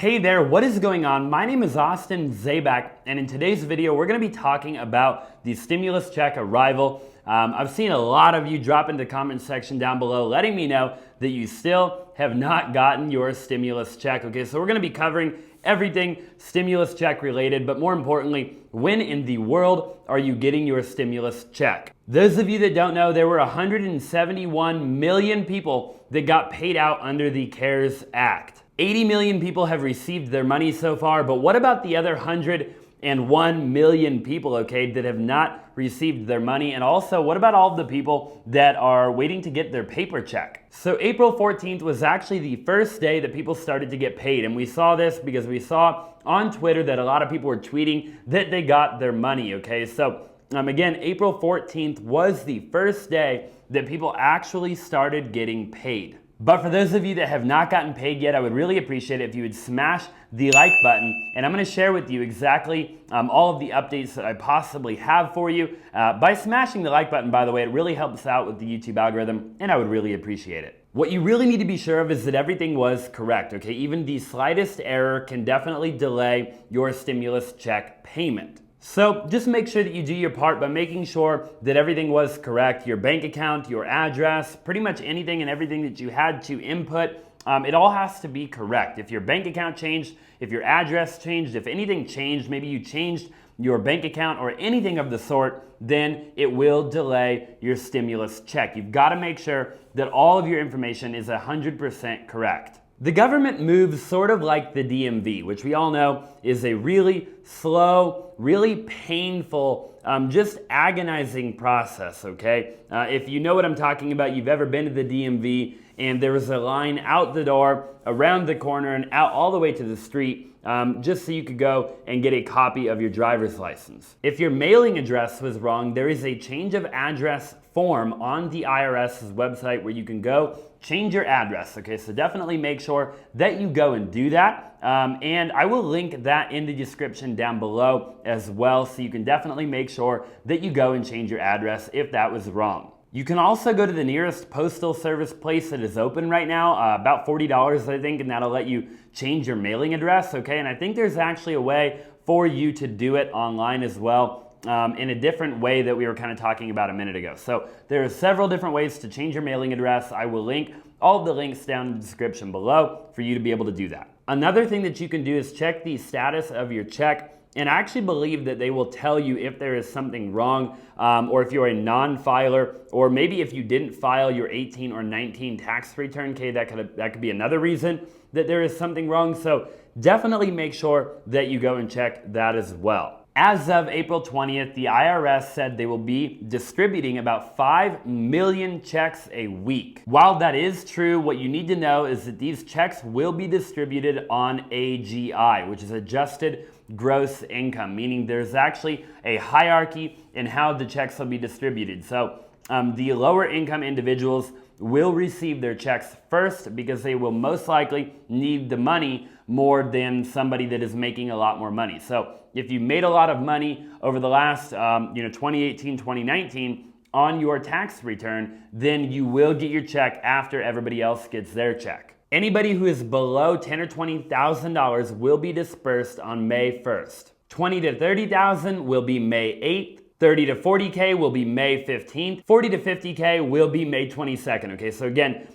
Hey there, what is going on? My name is Austin Zaback, and in today's video, we're going to be talking about the stimulus check arrival. I've seen a lot of you drop in the comment section down below letting me know that you still have not gotten your stimulus check. Okay, so we're going to be covering everything stimulus check related, but more importantly, when in the world are you getting your stimulus check? Those of you that don't know, there were 171 million people that got paid out under the CARES Act. 80 million people have received their money so far, but what about the other 101 million people, okay, that have not received their money? And also, what about all the people that are waiting to get their paper check? So April 14th was actually the first day that people started to get paid, and we saw this because we saw on Twitter that a lot of people were tweeting that they got their money, okay? So again, April 14th was the first day that people actually started getting paid. But for those of you that have not gotten paid yet, I would really appreciate it if you would smash the like button. And I'm going to share with you exactly all of the updates that I possibly have for you. By smashing the like button, by the way, it really helps out with the YouTube algorithm, and I would really appreciate it. What you really need to be sure of is that everything was correct, okay? Even the slightest error can definitely delay your stimulus check payment. So just make sure that you do your part by making sure that everything was correct. Your bank account, your address, pretty much anything and everything that you had to input, it all has to be correct. If your bank account changed, if your address changed, if anything changed, maybe you changed your bank account or anything of the sort, then it will delay your stimulus check. You've got to make sure that all of your information is 100% correct. The government moves sort of like the DMV, which we all know is a really slow, really painful, just agonizing process, okay? If you know what I'm talking about, you've ever been to the DMV and there was a line out the door, around the corner, and out all the way to the street, just so you could go and get a copy of your driver's license. If your mailing address was wrong, there is a change of address form on the IRS's website where you can go change your address, okay? So definitely make sure that you go and do that. And I will link that in the description down below as well, so you can definitely make sure that you go and change your address if that was wrong. You can also go to the nearest postal service place that is open right now, about $40 I think, and that'll let you change your mailing address, okay? And I think there's actually a way for you to do it online as well, in a different way that we were kind of talking about a minute ago. So there are several different ways to change your mailing address. I will link all of the links down in the description below for you to be able to do that. Another thing that you can do is check the status of your check, and I actually believe that they will tell you if there is something wrong, or if you're a non-filer, or maybe if you didn't file your 18 or 19 tax return, okay, that could be another reason that there is something wrong. So definitely make sure that you go and check that as well. As of April 20th, the IRS said they will be distributing about 5 million checks a week. While that is true, what you need to know is that these checks will be distributed on AGI, which is adjusted gross income, meaning there's actually a hierarchy in how the checks will be distributed. So the lower income individuals will receive their checks first because they will most likely need the money more than somebody that is making a lot more money. So if you made a lot of money over the last 2018, 2019 on your tax return, then you will get your check after everybody else gets their check. Anybody who is below $10,000 or $20,000 will be dispersed on May 1st. 20 to 30,000 will be May 8th. 30 to 40K will be May 15th. 40 to 50K will be May 22nd. Okay, so again,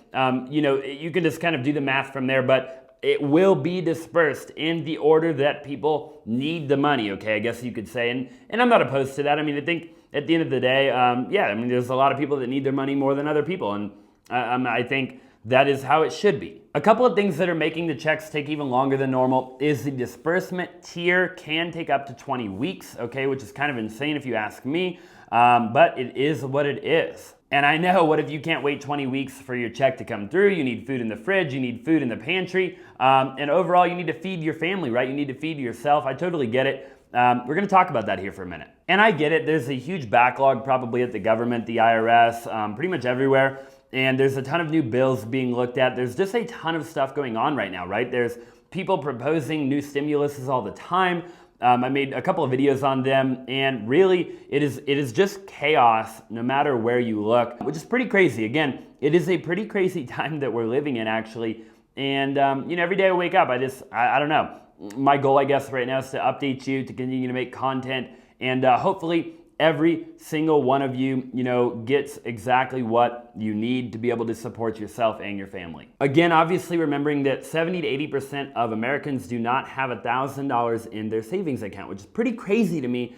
you can just kind of do the math from there, but it will be dispersed in the order that people need the money, okay, I guess you could say. And I'm not opposed to that. I mean, I think at the end of the day, there's a lot of people that need their money more than other people, and I think that is how it should be. A couple of things that are making the checks take even longer than normal is the disbursement tier can take up to 20 weeks, okay, which is kind of insane if you ask me, but it is what it is. And I know, what if you can't wait 20 weeks for your check to come through? You need food in the fridge, you need food in the pantry, and overall you need to feed your family, right? You need to feed yourself. I totally get it. We're gonna talk about that here for a minute. And I get it, there's a huge backlog probably at the government, the IRS, pretty much everywhere. And there's a ton of new bills being looked at. There's just a ton of stuff going on right now, right? There's people proposing new stimuluses all the time. I made a couple of videos on them, and really it is just chaos no matter where you look, which is pretty crazy. Again, it is a pretty crazy time that we're living in actually, And you know, every day I wake up, I don't know. My goal, I guess, right now is to update you, to continue to make content, and hopefully every single one of you, you know, gets exactly what you need to be able to support yourself and your family. Again, obviously remembering that 70 to 80% of Americans do not have $1,000 in their savings account, which is pretty crazy to me.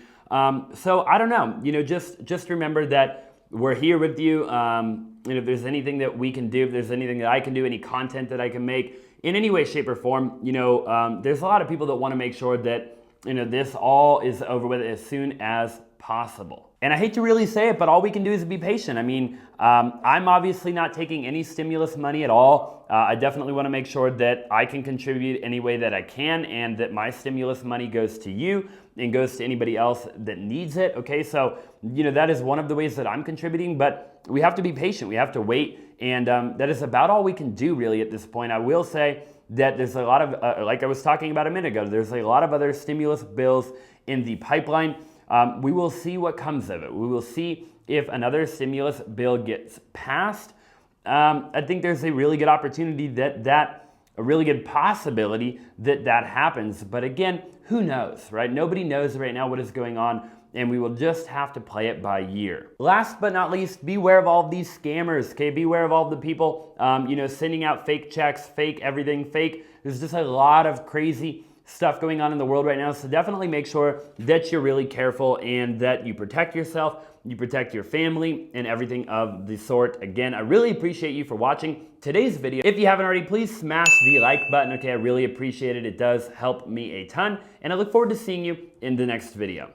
So I don't know, you know, just remember that we're here with you. And if there's anything that we can do, if there's anything that I can do, any content that I can make in any way, shape, or form, you know, there's a lot of people that want to make sure that, you know, this all is over with as soon as possible. And I hate to really say it, but all we can do is be patient. I mean, I'm obviously not taking any stimulus money at all. I definitely want to make sure that I can contribute any way that I can, and that my stimulus money goes to you and goes to anybody else that needs it. Okay, so, you know, that is one of the ways that I'm contributing, but we have to be patient. We have to wait, and that is about all we can do really at this point. I will say that there's a lot of, like I was talking about a minute ago, there's a lot of other stimulus bills in the pipeline. We will see what comes of it. We will see if another stimulus bill gets passed. I think there's a really good opportunity a really good possibility that happens. But again, who knows, right? Nobody knows right now what is going on, and we will just have to play it by ear. Last but not least, beware of all of these scammers, okay? Beware of all the people, you know, sending out fake checks, fake everything, fake. There's just a lot of crazy stuff going on in the world right now, so definitely make sure that you're really careful and that you protect yourself, you protect your family, and everything of the sort. Again, I really appreciate you for watching today's video. If you haven't already, please smash the like button, okay? I really appreciate it. It does help me a ton, and I look forward to seeing you in the next video.